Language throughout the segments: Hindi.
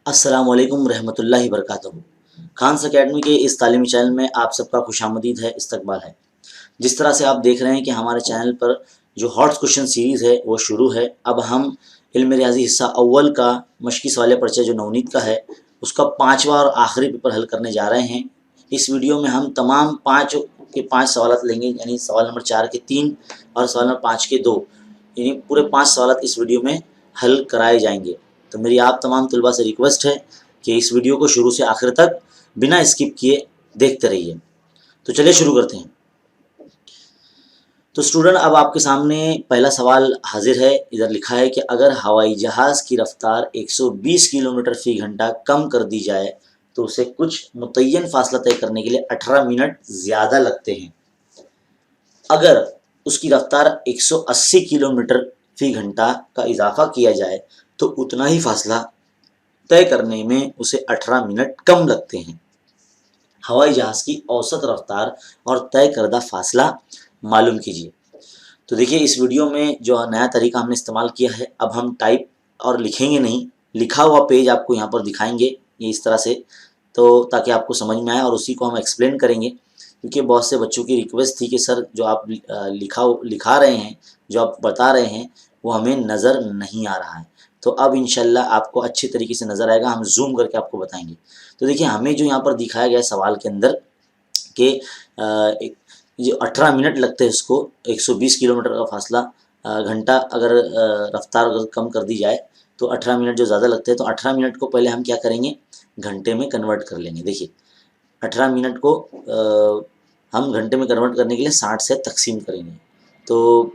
अस्सलाम वालेकुम रहमतुल्लाहि वबरकातुहू। खान्स अकेडमी के इस तालीमी चैनल में आप सबका खुशामदीद है, इस्तकबाल है। जिस तरह से आप देख रहे हैं कि हमारे चैनल पर जो हॉट क्वेश्चन सीरीज़ है वो शुरू है। अब हम इल्म रियाज़ी हिस्सा अव्वल का मशक़ी सवाल पर्चा जो नवनीत का है उसका 5वां और आखिरी पेपर हल करने जा रहे हैं। इस वीडियो में हम तमाम 5 के 5 सवालात लेंगे, यानी सवाल नंबर 4 के 3 और सवाल नंबर 5 के 2, यानी पूरे 5 सवालात इस वीडियो में हल कराए जाएंगे। तो मेरी आप तमाम तलबा से रिक्वेस्ट है कि इस वीडियो को शुरू से आखिर तक बिना स्किप किए देखते रहिए। तो चलिए शुरू करते हैं। तो स्टूडेंट, अब आपके सामने पहला सवाल हाजिर है। इधर लिखा है कि अगर हवाई जहाज़ की रफ्तार 120 किलोमीटर फ़ी घंटा कम कर दी जाए तो उसे कुछ मुतय्यन फासला तय करने के लिए 18 मिनट ज़्यादा लगते हैं। अगर उसकी रफ्तार 180 किलोमीटर फ़ी घंटा का इजाफा किया जाए तो उतना ही फासला तय करने में उसे 18 मिनट कम लगते हैं। हवाई जहाज़ की औसत रफ्तार और तय करदा फासला मालूम कीजिए। तो देखिए, इस वीडियो में जो नया तरीका हमने इस्तेमाल किया है, अब हम टाइप और लिखेंगे नहीं, लिखा हुआ पेज आपको यहाँ पर दिखाएंगे ये इस तरह से, तो ताकि आपको समझ में आए और उसी को हम एक्सप्लेन करेंगे। क्योंकि बहुत से बच्चों की रिक्वेस्ट थी कि सर जो आप लिखा रहे हैं, जो आप बता रहे हैं वो हमें नज़र नहीं आ रहा है। तो अब इंशाल्लाह आपको अच्छे तरीके से नज़र आएगा, हम जूम करके आपको बताएंगे। तो देखिए, हमें जो यहाँ पर दिखाया गया है सवाल के अंदर कि ये 18 मिनट लगते हैं इसको 120 किलोमीटर का फासला घंटा अगर रफ्तार अगर कम कर दी जाए तो 18 मिनट जो ज़्यादा लगते हैं। तो 18 मिनट को पहले हम क्या करेंगे, घंटे में कन्वर्ट कर लेंगे। देखिए, 18 मिनट को हम घंटे में कन्वर्ट करने के लिए 60 से तकसीम करेंगे। तो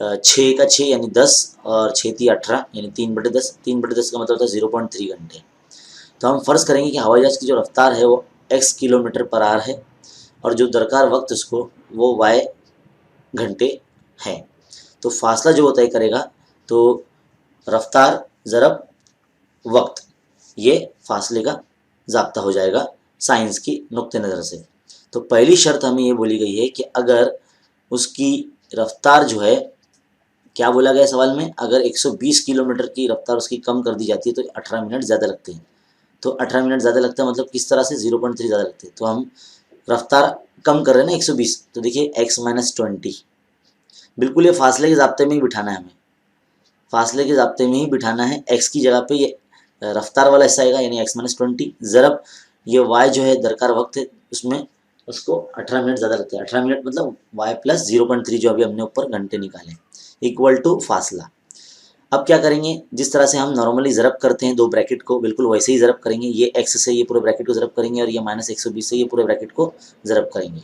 6 का 6 यानी 10 और 6 × 18 यानी 3/10। 3/10 का मतलब होता है 0.3 घंटे। तो हम फ़र्ज़ करेंगे कि हवाई जहाज़ की जो रफ्तार है वो x किलोमीटर पर आवर है और जो दरकार वक्त उसको वो y घंटे है। तो फासला जो वो तय करेगा, तो रफ्तार ज़रब वक्त, ये फासले का ज़ाब्ता हो जाएगा साइंस की नुक्ते नज़र से। तो पहली शर्त हमें ये बोली गई है कि अगर उसकी रफ्तार जो है, क्या बोला गया सवाल में, अगर 120 किलोमीटर की रफ्तार उसकी कम कर दी जाती है तो 18 मिनट ज़्यादा लगते हैं। तो 18 मिनट ज़्यादा लगता है मतलब किस तरह से, 0.3 ज़्यादा लगते हैं। तो हम रफ्तार कम कर रहे हैं ना 120, तो देखिए x - 20, बिल्कुल ये फासले के ज़ाब्ते में ही बिठाना है हमें, फासले के ज़ाब्ते में ही बिठाना है। x की जगह पे ये रफ्तार वाला हिस्सा आएगा यानी x - 20 ज़रब ये y जो है दरकार वक्त है उसमें, उसको 18 मिनट ज़्यादा लगते हैं। 18 मिनट मतलब y + 0.3 जो अभी हमने ऊपर घंटे निकाले इक्वल टू फासला। अब क्या करेंगे, जिस तरह से हम नॉर्मली ज़रब करते हैं दो ब्रैकेट को, बिल्कुल वैसे ही ज़रब करेंगे। ये x से ये पूरे ब्रैकेट को ज़रब करेंगे और ये -120 से ये पूरे ब्रैकेट को ज़रब करेंगे।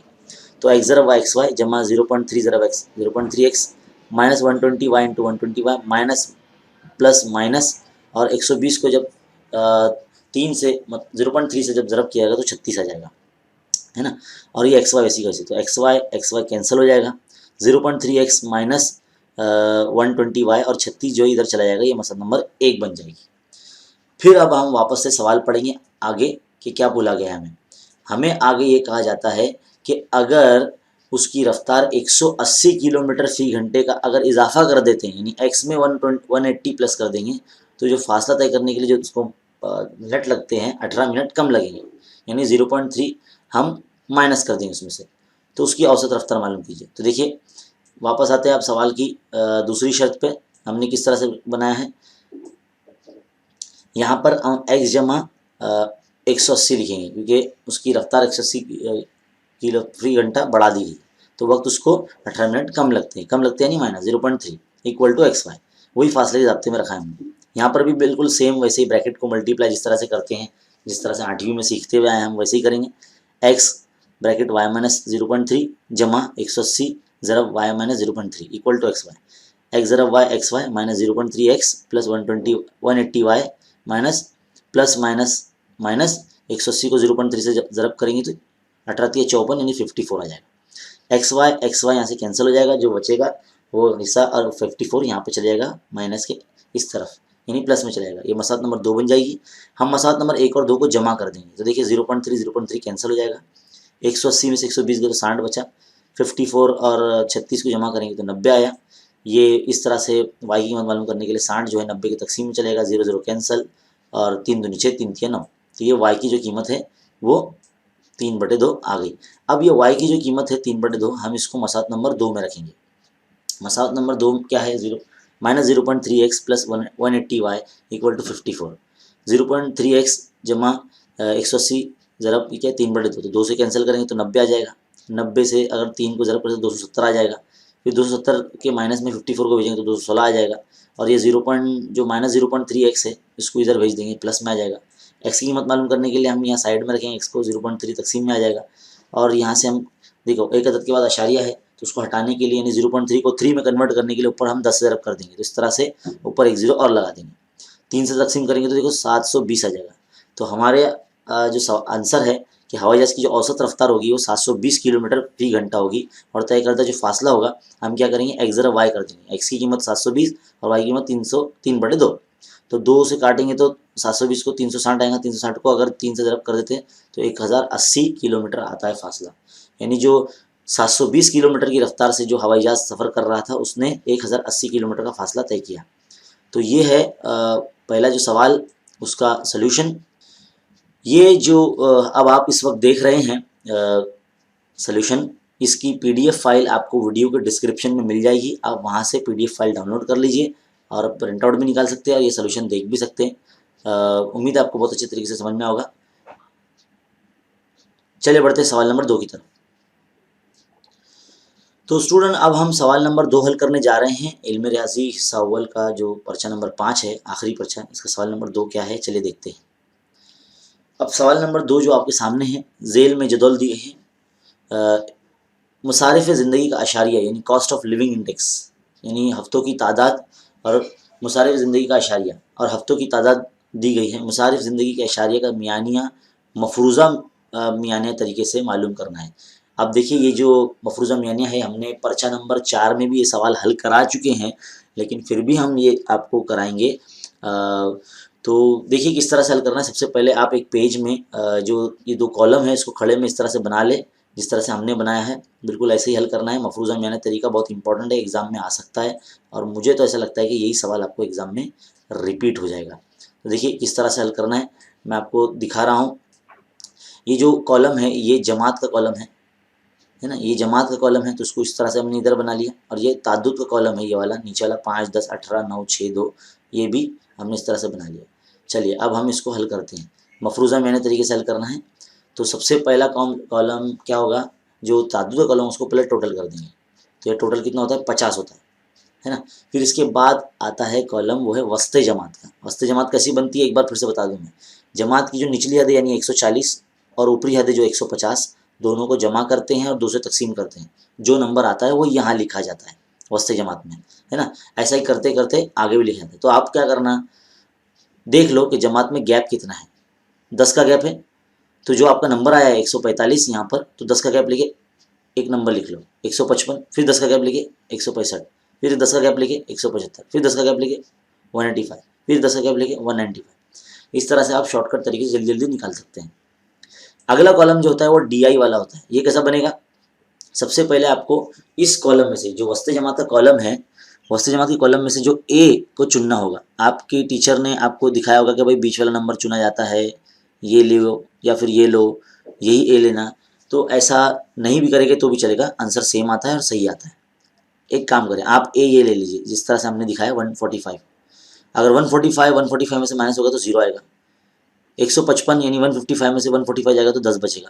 तो x ज़रब y xy जमा 0.3 ज़रब x 0.3x minus 120y × 120y minus plus minus, और 120 को जब 3 से 0.3 से जब ज़रब किया जाएगा तो 36 आ जाएगा, है ना। और ये xy वैसी कैसी, तो xy कैंसिल हो जाएगा। 0.3x माइनस 120y और 36 जो इधर चला जाएगा, ये मसला नंबर 1 बन जाएगी। फिर अब हम वापस से सवाल पढ़ेंगे आगे कि क्या बोला गया है। हमें आगे ये कहा जाता है कि अगर उसकी रफ्तार 180 किलोमीटर फ़ी घंटे का अगर इजाफा कर देते हैं, यानी x में 180 प्लस कर देंगे, तो जो फासला तय करने के लिए जो उसको मिनट लगते हैं 18 मिनट कम लगेंगे, यानी 0.3 हम माइनस कर देंगे उसमें से। तो उसकी औसत रफ्तार मालूम कीजिए। तो देखिए, वापस आते हैं आप सवाल की दूसरी शर्त पे। हमने किस तरह से बनाया है, यहाँ पर हम x जमा 180 लिखेंगे क्योंकि उसकी रफ्तार 180 किलो फ़ी घंटा बढ़ा दी गई, तो वक्त उसको 18 मिनट कम लगते हैं नहीं माइनस 0.3 इक्वल टू xy, वही फासले के ज़ाब्ते में रखा है हमने। यहाँ पर भी बिल्कुल सेम वैसे ही ब्रैकेट को मल्टीप्लाई जिस तरह से करते हैं, जिस तरह से 8वीं में सीखते हुए आए हम वैसे ही करेंगे। x ब्रैकेट y - 0.3 जमा 180 ज़रब y - 0.3 equal to xy, x ज़रब y xy minus 0.3x plus 180y minus plus minus minus 180 को 0.3 से ज़रब करेंगे तो 18 × 54 यानी 54 आ जाएगा। xy यहाँ से कैंसिल हो जाएगा, जो बचेगा वो हिस्सा और 54 यहाँ पे चले जाएगा माइनस के इस तरफ, यानी प्लस में चलेगा। ये मसला नंबर 2 बन जाएगी। हम मसला नंबर 1 और 2 को जमा कर देंगे, तो देखिए 0.3 कैंसिल हो जाएगा। 180 में से 120 गए तो 60 बचा। 54 और 36 को जमा करेंगे तो 90 आया। ये इस तरह से y की कीमत मालूम करने के लिए 60 जो है 90 के तकसीम में चलेगा, 0 0 कैंसिल, और 3 दूनी 6, 3 तिया 9। तो ये y की जो कीमत है वो 3/2 आ गई। अब ये y की जो कीमत है 3/2 हम इसको मसात नंबर 2 में रखेंगे। मसात नंबर 2 क्या है, -0.3x plus 180y equal to 54। 0.3x जमा 180 ज़रब क्या है 3/2, तो 2 से कैंसिल करेंगे तो 90 आ जाएगा। 90 से अगर 3 को ज़रब करें तो 270 आ जाएगा। फिर 270 के माइनस में 54 को भेजेंगे तो 216 आ जाएगा। और ये -0.3x है इसको इधर भेज देंगे, प्लस में आ जाएगा। एक्स की कीमत मालूम करने के लिए हम यहाँ साइड में रखेंगे, एक्स को 0.3 तकसीम में आ जाएगा। और यहाँ से हम देखो एक अदद के बाद अशारिया है तो उसको हटाने के लिए यानी 0.3 को 3 में कन्वर्ट करने के लिए ऊपर हम 10 से ज़रब कर देंगे, तो इस तरह से ऊपर एक जीरो और लगा देंगे। 3 से तकसीम करेंगे तो देखो 720 आ जाएगा। तो हमारे जो आंसर है कि हवाई जहाज़ की जो औसत रफ्तार होगी वो 720 किलोमीटर फी घंटा होगी। और तय करता जो फासला होगा हम क्या करेंगे, एक्स ज़रा वाई कर देंगे। एक्स की कीमत 720 और वाई की कीमत 303/2। तो 2 से काटेंगे तो 720 को 360 आएगा, 360 को अगर 3 से ज़रब कर देते हैं तो 1080 किलोमीटर आता है फासला। यानी जो 720 किलोमीटर की रफ्तार से जो हवाई जहाज़ सफ़र कर रहा था उसने 1080 किलोमीटर का फासला तय किया। तो ये है पहला जो सवाल उसका सल्यूशन। ये जो अब आप इस वक्त देख रहे हैं सल्यूशन, इसकी पीडीएफ फाइल आपको वीडियो के डिस्क्रिप्शन में मिल जाएगी। आप वहाँ से पीडीएफ फाइल डाउनलोड कर लीजिए और प्रिंट आउट भी निकाल सकते हैं और ये सल्यूशन देख भी सकते हैं। उम्मीद है आपको बहुत अच्छे तरीके से समझ में होगा। चलिए बढ़ते हैं सवाल नंबर 2 की तरफ। तो स्टूडेंट अब हम सवाल नंबर 2 हल करने जा रहे हैं। इल्म रियाजी हिस्सा अव्वल का जो पर्चा नंबर 5 है, आखिरी पर्चा, इसका सवाल नंबर 2 क्या है चलिए देखते हैं। अब सवाल नंबर 2 जो आपके सामने है, जेल में जदौल दी गई है। मुसारिफ ज़िंदगी का अशारिया यानी कॉस्ट ऑफ लिविंग इंडेक्स, यानी हफ्तों की तादाद और मुसारिफ ज़िंदगी का अशारिया और हफ्तों की तादाद दी गई है। मुसारिफ ज़िंदगी के अशारिया का मियानिया मफरूज़ा मियानिया तरीके से मालूम करना है। अब देखिए ये जो मफरूज़ा मियानिया है हमने पर्चा नंबर 4 में भी ये सवाल हल करा चुके हैं, लेकिन फिर भी हम ये आपको कराएंगे। तो देखिए किस तरह से हल करना है। सबसे पहले आप एक पेज में जो ये 2 कॉलम है इसको खड़े में इस तरह से बना ले जिस तरह से हमने बनाया है, बिल्कुल ऐसे ही हल करना है। मफरूज़ा मियानिया तरीका बहुत इंपॉर्टेंट है, एग्ज़ाम में आ सकता है और मुझे तो ऐसा लगता है कि यही सवाल आपको एग्ज़ाम में रिपीट हो जाएगा। तो देखिए किस तरह से हल करना है मैं आपको दिखा रहा हूँ। ये जो कॉलम है ये जमात का कॉलम है ना, ये जमात का कॉलम है तो उसको इस तरह से हमने इधर बना लिया। और ये ताद्दुद का कॉलम है, ये वाला नीचे वाला 5, 10, 18, 9, 6, 2, ये भी हमने इस तरह से बना लिया। चलिए अब हम इसको हल करते हैं। मफरूज़ा मियानिया तरीके से हल करना है। तो सबसे पहला कॉलम क्या होगा, जो ताद्दुद का कॉलम उसको पहले टोटल कर देंगे। तो ये टोटल कितना होता है 50 होता है ना। फिर इसके बाद आता है कॉलम वो है वस्ते जमात का। वस्ते जमात कैसी बनती है एक बार फिर से बता दूं मैं। जमात की जो निचली हद है यानी 140 और ऊपरी हद है जो 150, दोनों को जमा करते हैं और 2 से तकसीम करते हैं। जो नंबर आता है वो यहाँ लिखा जाता है वस्ते जमात में, है ना। ऐसा ही करते करते आगे भी लिखा जाता है। तो आप क्या करना, देख लो कि जमात में गैप कितना है। 10 का गैप है तो जो आपका नंबर आया है 145 यहाँ पर, तो 10 का गैप लेके एक नंबर लिख लो 155, फिर 10 का गैप लेके 165, फिर 10 का गैप लेके 175, फिर 10 का गैप लेके 185, फिर 10 का गैप लेके 195। इस तरह से आप शॉर्टकट तरीके से जल्दी जल्दी निकाल सकते हैं। अगला कॉलम जो होता है वो DI वाला होता है। ये कैसा बनेगा, सबसे पहले आपको इस कॉलम में से जो वस्ते जमात का कॉलम है, वस्ते जमात की कॉलम में से जो A को चुनना होगा। आपकी टीचर ने आपको दिखाया होगा कि भाई बीच वाला नंबर चुना जाता है, ये लो या फिर ये लो, यही A लेना। तो ऐसा नहीं भी करेंगे तो भी चलेगा, आंसर सेम आता है और सही आता है। एक काम करें आप A ये ले लीजिए जिस तरह से हमने दिखाया 145। अगर 145 में से माइनस होगा तो 0 आएगा। 155 यानी 155 में से 145 जाएगा तो 10 बचेगा।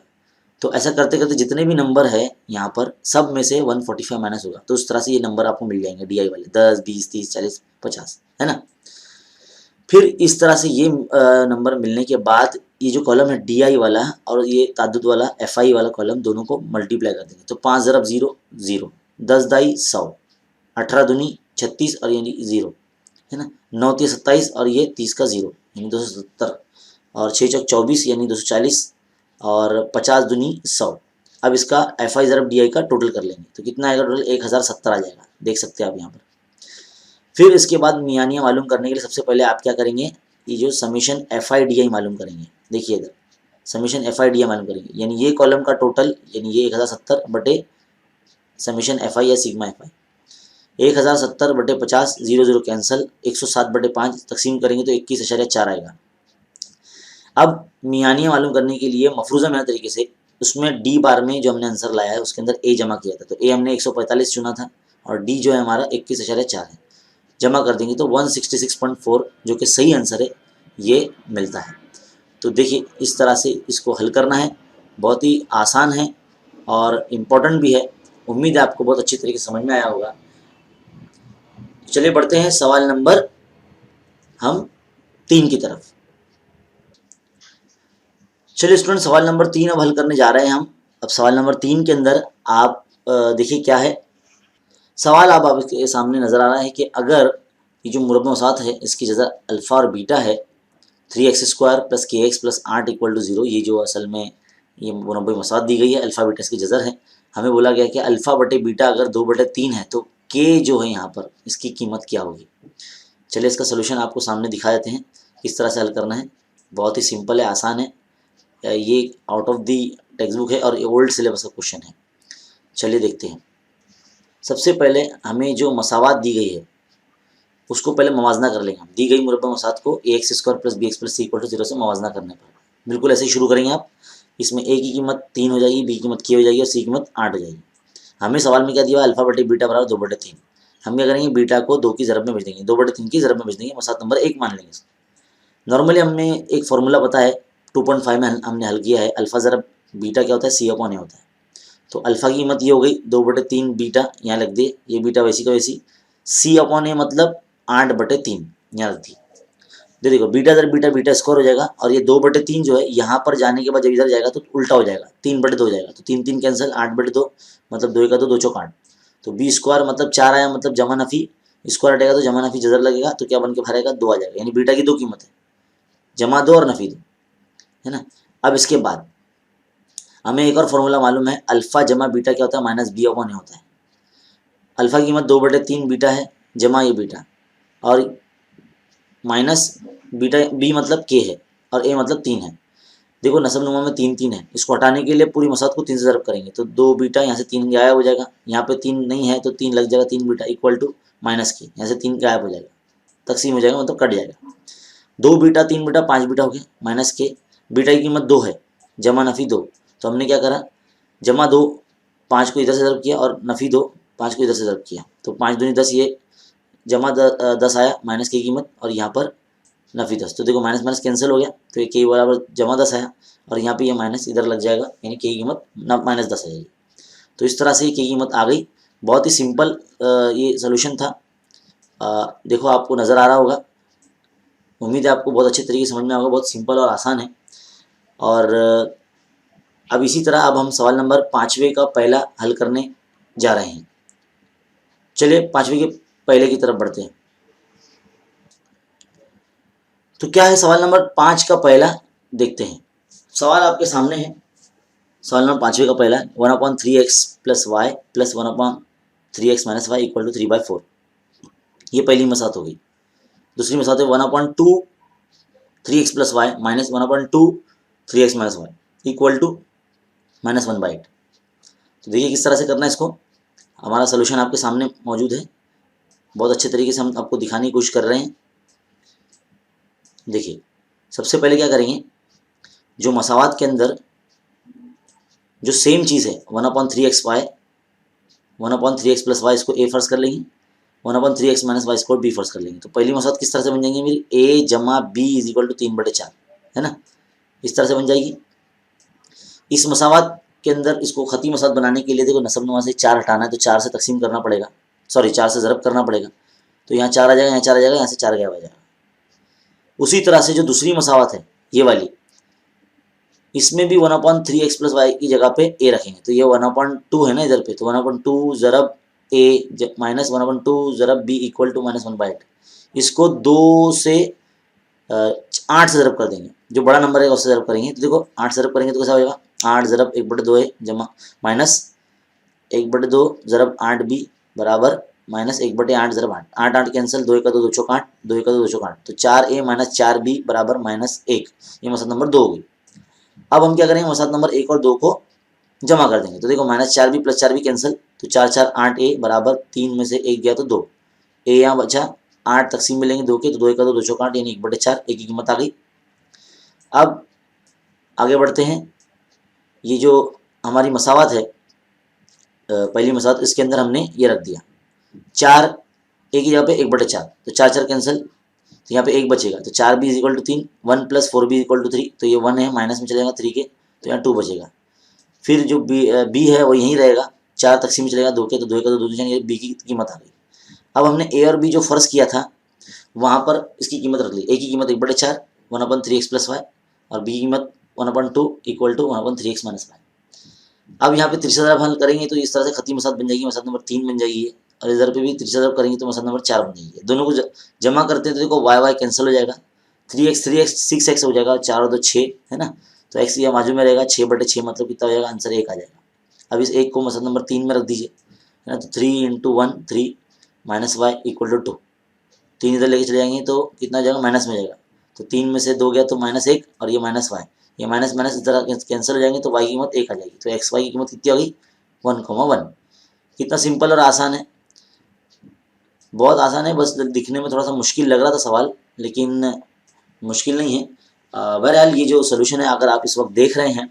तो ऐसा करते करते जितने भी नंबर है यहाँ पर सब में से 145 माइनस होगा, तो उस तरह से ये नंबर आपको मिल जाएंगे DI वाले 10, 20, 30, 40, 50, है ना। फिर इस तरह से ये नंबर मिलने के बाद ये जो कॉलम है DI वाला और ये ताद्दुद वाला FI वाला कॉलम दोनों को मल्टीप्लाई कर देंगे। तो 5 ज़रब 0 0, 10 दाई 100, 18 दूनी 36 और यानी 0, है ना। 9 3 27 और ये 30 का 0 यानी 270 और 6 चौक 24 यानी 240 और 50 दूनी 100। अब इसका FI ज़रब DI का टोटल कर लेंगे तो कितना आएगा, टोटल 1070 आ जाएगा, देख सकते हैं आप यहाँ पर। फिर इसके बाद मियानिया मालूम करने के लिए सबसे पहले आप क्या करेंगे, ये जो समीशन FI DI मालूम करेंगे। देखिए इधर समीशन FI DI मालूम करेंगे, यानी ये कॉलम का टोटल यानी ये 1070 बटे समीशन FI या सिग्मा FI। 1070 बटे 50, 0 0 कैंसिल, 107 बटे 5 तकसीम करेंगे तो 21.4 आएगा। अब मियानिया मालूम करने के लिए मफरूज़ा मेहनत तरीके से उसमें डी बार में जो हमने आंसर लाया है उसके अंदर ए जमा किया था, तो ए हमने 145 चुना था और डी जो है हमारा 21.4 है, जमा कर देंगे तो 166.4 जो कि सही आंसर है ये मिलता है। तो देखिए इस तरह से इसको हल करना है, बहुत ही आसान है और इम्पोर्टेंट भी है। उम्मीद है आपको बहुत अच्छी तरीके से समझ में आया होगा। चलिए बढ़ते हैं सवाल नंबर हम 3 की तरफ। चलिए स्टूडेंट सवाल नंबर 3 अब हल करने जा रहे हैं हम। अब सवाल नंबर 3 के अंदर आप देखिए क्या है सवाल। अब आपके सामने नज़र आ रहा है कि अगर ये जो मुरब्बा मसात है इसकी जगह अल्फ़ा और बीटा है 3x² + kx + 8 = 0, ये जो असल में ये मुरब्बा मसात दी गई है अल्फ़ा बीटा इसकी जज़र है। हमें बोला गया कि अल्फ़ा बटे बीटा अगर 2/3 है तो के जो है यहाँ पर इसकी कीमत क्या होगी। चलिए इसका सोल्यूशन आपको सामने दिखा देते हैं किस तरह से हल करना है। बहुत ही सिंपल है, आसान है, ये out of the text book है और ये ओल्ड सिलेबस का क्वेश्चन है। चलिए देखते हैं। सबसे पहले हमें जो मसावात दी गई है उसको पहले मवाजना कर लेंगे हम। दी गई मुरब्बा मसात को ax² + bx + c = 0 से मवाजना करने पर बिल्कुल ऐसे ही शुरू करेंगे आप। इसमें a की कीमत 3 हो जाएगी, b की कीमत k हो जाएगी और c की कीमत 8 हो जाएगी। हमें सवाल में क्या दिया अल्फ़ा बटे बीटा बराबर 2/3। हम क्या करेंगे बीटा को 2 की ज़रब में भेज देंगे, 2/3 की ज़रब में भेज देंगे, मसात नंबर 1 मान लेंगे। नॉर्मली हमने एक फार्मूला पता है 2.5 में हमने हल किया है, अल्फ़ा ज़रब बीटा क्या होता है c/a होता है। तो अल्फ़ा की कीमत ये हो गई 2/3 बीटा, यहाँ लिख दिए, ये बीटा वैसी का वैसी, c/a मतलब 8/3 यहाँ रख दी। देखो बीटा दर बीटा बीटा स्क्वायर हो जाएगा और ये 2/3 जो है यहाँ पर जाने के बाद जब इधर जाएगा तो उल्टा हो जाएगा, 3/2 हो जाएगा। तो 3 3 कैंसिल, 8/2 मतलब 2 का 2, 2 चौक 8। तो b² मतलब 4 आया, मतलब जमा नफी स्क्वायर हटेगा तो जमा नफी जजर लगेगा, तो क्या बन के भरेगा 2 आ जाएगा। यानी बीटा की 2 कीमत है, जमा 2 और नफी 2, है ना। अब इसके बाद हमें एक और फॉर्मूला मालूम है, अल्फ़ा जमा बीटा क्या होता है -b/a होता है। अल्फ़ा की कीमत 2/3 बीटा है जमा ये बीटा और माइनस बीटा, बी मतलब के है और ए मतलब 3 है। देखो नसब नुमा में 3 3 है, इसको हटाने के लिए पूरी मसात को 3 से ज़रब करेंगे तो 2 बीटा यहाँ से 3 गायब हो जाएगा, यहाँ पे 3 नहीं है तो 3 लग जाएगा, 3 बीटा = माइनस के, यहाँ से 3 गायब हो जाएगा, तकसीम हो जाएगा मतलब कट जाएगा। 2 बीटा 3 बीटा 5 बीटा हो गया माइनस के, बीटा की कीमत 2 है जमा नफी 2, तो हमने क्या करा जमा 2 5 को इधर से ज़रब किया और नफी 2 5 को इधर से ज़रब किया, तो 5 दूनी 10, ये जमा 10 आया माइनस की कीमत और यहाँ पर नफी 10। तो देखो माइनस माइनस कैंसिल हो गया, तो ये के बराबर जमा 10 आया और यहाँ पे ये माइनस इधर लग जाएगा, यानी के की कीमत -10 आ जाएगी। तो इस तरह से के की कीमत आ गई। बहुत ही सिंपल ये सोल्यूशन था। देखो आपको नज़र आ रहा होगा, उम्मीद है आपको बहुत अच्छे तरीके से समझ में आएगा, बहुत सिंपल और आसान है। और अब इसी तरह अब हम सवाल नंबर 5वें का पहला हल करने जा रहे हैं। चलिए 5वें के पहले की तरफ बढ़ते हैं। तो क्या है सवाल नंबर 5 का पहला, देखते हैं। सवाल आपके सामने है, सवाल नंबर 5वें का पहला 1/3x + y + 1/3x - y = 3/4। ये पहली मसात हो गई। दूसरी मसात है 1/2 3x + y - 1/2 3x - y = -1/8। तो देखिए किस तरह से करना है इसको। हमारा सोल्यूशन आपके सामने मौजूद है, बहुत अच्छे तरीके से हम आपको दिखाने की कोशिश कर रहे हैं। देखिए सबसे पहले क्या करेंगे, जो मसावात के अंदर जो सेम चीज़ है 1/3x + y, इसको a फर्ज कर लेंगे, 1/3x - y इसको b फर्ज कर लेंगे। तो पहली मसावत किस तरह से बन जाएंगी मेरी, a जमा b = 3/4, है ना, इस तरह से बन जाएगी। इस मसावत के अंदर इसको खती मसावत बनाने के लिए देखो नसब नुमा से 4 हटाना है तो 4 से तकसीम करना पड़ेगा, सॉरी 4 से ज़रब करना पड़ेगा, तो यहाँ 4 आ जाएगा, यहाँ 4 आ जाएगा, यहाँ से 4 गायब आ जाएगा। उसी तरह से जो दूसरी मसावत है ये वाली, इसमें भी 1/3x + y की जगह पे a रखेंगे, तो ये 1/2 है ना इधर पे, तो 1/2 ज़रब a माइनस 1/2 ज़रब b = -1/8। इसको 2 से 8 से ज़रब कर देंगे, जो बड़ा नंबर है उससे ज़रब करेंगे। तो देखो 8 से ज़रब करेंगे तो कैसा हो जाएगा, 8 ज़रब 1/2 है जमा माइनस 1/2 ज़रब 8b बराबर -1/8 ज़रब 8, 8 8 कैंसिल, 2 का 2, 2 चौक 8, 2 का 2, 2 चौक 8, तो 4a - 4b बराबर -1। ये मसला नंबर 2 हो गई। अब हम क्या करेंगे, मसात नंबर 1 और 2 को जमा कर देंगे। तो देखो -4b + 4b कैंसिल, तो 4 4 8a बराबर 3 में से 1 गया तो 2, a यहाँ बचा 8 तकसीम मिलेंगे 2 के, तो 2 का 2, 2 चौक 8 यानी 1/4, एक की कीमत आ गई। अब आगे बढ़ते हैं। ये जो हमारी मसावत है, पहली मसावत, इसके अंदर हमने ये रख दिया 4, एक ही जगह पे 1/4, तो 4 कैंसिल, तो यहाँ पे 1 बचेगा, तो 4b is equal to 3, 1 + 4b equal to 3, तो ये 1 है, माइनस में चलेगा 3 के, तो यहाँ 2 बचेगा। फिर जो b है वो यहीं रहेगा, 4 तकसीम में चलेगा 2 के, तो 2 का 2 दूसरी, b की कीमत आ गई। अब हमने a और b जो फर्ज किया था वहाँ पर इसकी कीमत रख ली, a की कीमत 1/4 1/3x + y, और b की कीमत 1/2 इक्वल टू 1/3x - y। अब यहाँ पे तीसरा ज़रब हल करेंगे तो इस तरह से खत्ती मसाद बन जाएगी, मसाद नंबर 3 बन जाएगी, और इधर पे भी तीसरा ज़रब करेंगे तो मसाद नंबर 4 बन जाएगी। दोनों को जमा करते हैं तो देखो y कैंसिल हो जाएगा, 3x 6x हो जाएगा, 4 और 2 6 है ना, तो x ये बाजू में रहेगा, 6/6 मतलब कितना हो जाएगा, आंसर 1 आ जाएगा। अब इस 1 को मसाद नंबर 3 में रख दीजिए, है ना, तो 3 × 1 3 - y इक्वल टू 2, 3 इधर लेके चले जाएंगे तो कितना हो जाएगा, माइनस में जाएगा, तो 3 में से 2 गया तो -1, और ये -y, ये माइनस माइनस इस तरह कैंसिल हो जाएंगे तो y की कीमत 1 आ जाएगी, तो xy की कीमत कितनी आ गई, 1,1। कितना सिंपल और आसान है, बहुत आसान है, बस दिखने में थोड़ा सा मुश्किल लग रहा था सवाल, लेकिन मुश्किल नहीं है। बहरहाल ये जो सोल्यूशन है, अगर आप इस वक्त देख रहे हैं,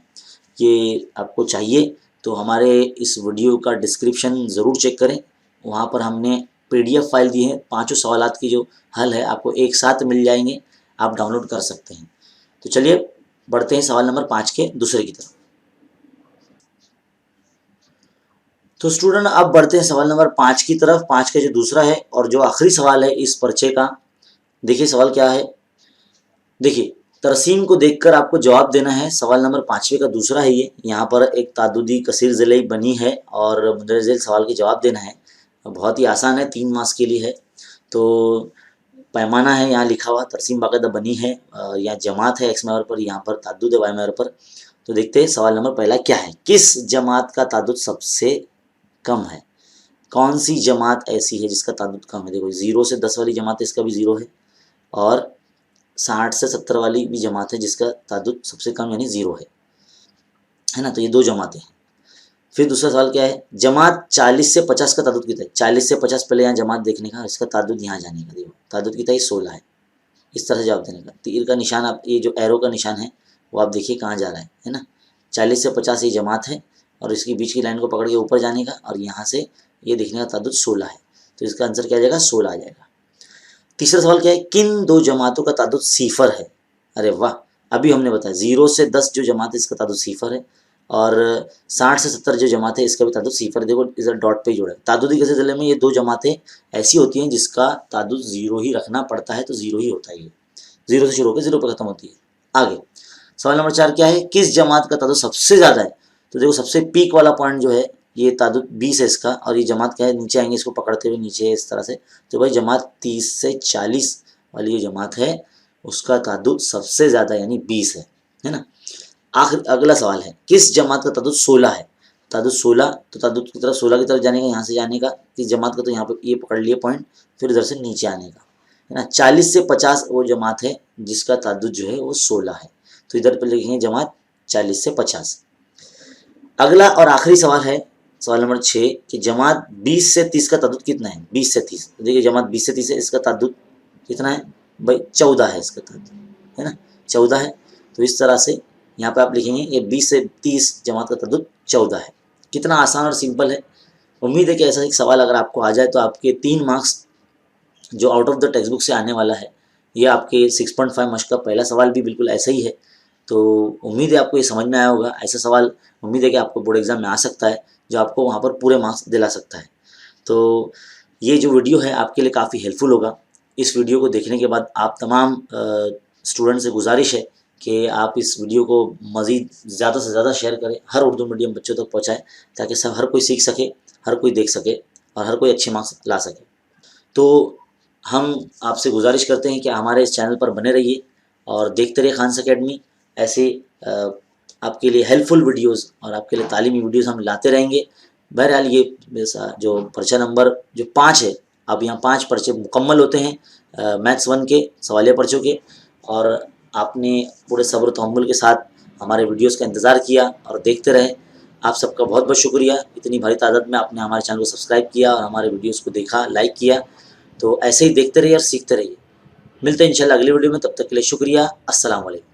ये आपको चाहिए तो हमारे इस वीडियो का डिस्क्रिप्शन ज़रूर चेक करें, वहाँ पर हमने PDF फाइल दी है, 5 सवालात की जो हल है आपको एक साथ मिल जाएंगे, आप डाउनलोड कर सकते हैं। तो चलिए बढ़ते हैं सवाल नंबर 5 के दूसरे की तरफ। तो स्टूडेंट अब बढ़ते हैं सवाल नंबर 5 की तरफ, 5 का जो दूसरा है और जो आखिरी सवाल है इस पर्चे का। देखिए सवाल क्या है, देखिए तरसीम को देखकर आपको जवाब देना है। सवाल नंबर 5वें का दूसरा है ये, यहाँ पर एक तादुदी कसीर ज़िले बनी है और मुंदरज़ेल सवाल के जवाब देना है। बहुत ही आसान है, 3 मार्क्स के लिए है। तो पैमाना है यहाँ लिखा हुआ, तरसीम बाकायदा बनी है, यहाँ जमात है एक्स महवर पर, यहाँ पर ताद्दुद है वाई महवर पर। तो देखते हैं सवाल नंबर पहला क्या है, किस जमात का ताद्दुद सबसे कम है। कौन सी जमात ऐसी है जिसका ताद्दुद कम है। देखो 0 से 10 वाली जमात है, इसका भी 0 है, और 60 से 70 वाली भी जमात है जिसका ताद्दुद सबसे कम यानी 0 है ना। तो ये 2 जमातें हैं। फिर दूसरा सवाल क्या है, जमात 40 से 50 का ताद्दुद कितना है। 40 से 50 पहले यहाँ जमात देखने का, इसका ताद्दुद यहाँ जाने का। देखो ताद्दुद कितना है, 16 है। इस तरह से जवाब देने का, तीर का निशान आप, ये जो एरो का निशान है वो आप देखिए कहाँ जा रहा है ना। 40 से 50 ये जमात है, और इसकी बीच की लाइन को पकड़ के ऊपर जाने का, और यहाँ से ये देखने का ताद्दुद 16 है। तो इसका आंसर क्या आ जाएगा, 16 आ जाएगा। तीसरा सवाल क्या है, किन 2 जमातों का ताद्दुद सिफर है। अरे वाह, अभी हमने बताया 0 से 10 जो जमात है इसका ताद्दुद सिफर है, और 60 से 70 जो जमात है इसका भी ताद्दुद सिफर। देखो इधर डॉट पे ही जोड़ा है। ताद्दुदी के सिलसिले में ये 2 जमातें ऐसी होती हैं जिसका ताद्दुद 0 ही रखना पड़ता है, तो 0 ही होता है। ये 0 से शुरू होकर 0 पर खत्म होती है। आगे सवाल नंबर 4 क्या है, किस जमात का ताद्दुद सबसे ज़्यादा है। तो देखो सबसे पीक वाला पॉइंट जो है ये ताद्दुद 20 है इसका, और ये जमात क्या है, नीचे आएंगे इसको पकड़ते हुए नीचे इस तरह से। तो भाई जमात 30 से 40 वाली जो जमात है उसका ताद्दुद सबसे ज़्यादा यानी 20 है ना। आखिर अगला सवाल है, किस जमात का ताद्दुद 16 है। ताद्दुद 16, तो ताद्दुद की तरफ 16 की तरफ जाने का, यहाँ से जाने का। किस जमात का, तो यहाँ पे ये पकड़ लिए पॉइंट, फिर इधर से नीचे आने का, है ना। 40 से 50 वो जमात है जिसका ताद्दुद जो है वो 16 है, तो इधर पर लिखेंगे जमात 40 से 50। अगला और आखिरी सवाल है सवाल नंबर 6 कि जमात 20 से 30 का ताद्दुद कितना है। 20 से 30, तो देखिए जमात 20 से 30 है, इसका ताद्दुद कितना है भाई, 14 है इसका ताद्दुद, है ना, 14 है। तो इस तरह से यहाँ पे आप लिखेंगे ये 20 से 30 जमात का ताद्दुद 14 है। कितना आसान और सिंपल है। उम्मीद है कि ऐसा एक सवाल अगर आपको आ जाए तो आपके 3 मार्क्स जो out of the text book से आने वाला है, ये आपके 6.5 मार्क्स का पहला सवाल भी बिल्कुल ऐसा ही है। तो उम्मीद है आपको ये समझ में आया होगा। ऐसा सवाल उम्मीद है कि आपको बोर्ड एग्जाम में आ सकता है जो आपको वहाँ पर पूरे मार्क्स दिला सकता है। तो ये जो वीडियो है आपके लिए काफ़ी हेल्पफुल होगा। इस वीडियो को देखने के बाद आप तमाम स्टूडेंट से गुजारिश है कि आप इस वीडियो को मज़ीद ज़्यादा से ज़्यादा शेयर करें, हर उर्दू मीडियम बच्चों तक पहुँचाएँ, ताकि सब हर कोई सीख सके, हर कोई देख सके और हर कोई अच्छे मार्क्स ला सके। तो हम आपसे गुजारिश करते हैं कि हमारे इस चैनल पर बने रहिए और देखते रहिए खान्स अकेडमी। ऐसे आपके लिए हेल्पफुल वीडियोस और आपके लिए तालीमी वीडियोस हम लाते रहेंगे। बहरहाल ये जो पर्चा नंबर जो 5 है, अब यहाँ 5 पर्चे मुकम्मल होते हैं मैथ्स 1 के सवालिया पर्चों के, और आपने पूरे सब्र तहम्मुल के साथ हमारे वीडियोस का इंतज़ार किया और देखते रहे। आप सबका बहुत बहुत शुक्रिया। इतनी भारी तादाद में आपने हमारे चैनल को सब्सक्राइब किया और हमारे वीडियोस को देखा, लाइक किया। तो ऐसे ही देखते रहिए और सीखते रहिए। मिलते हैं इंशाल्लाह अगली वीडियो में, तब तक के लिए शुक्रिया। अस्सलाम वालेकुम।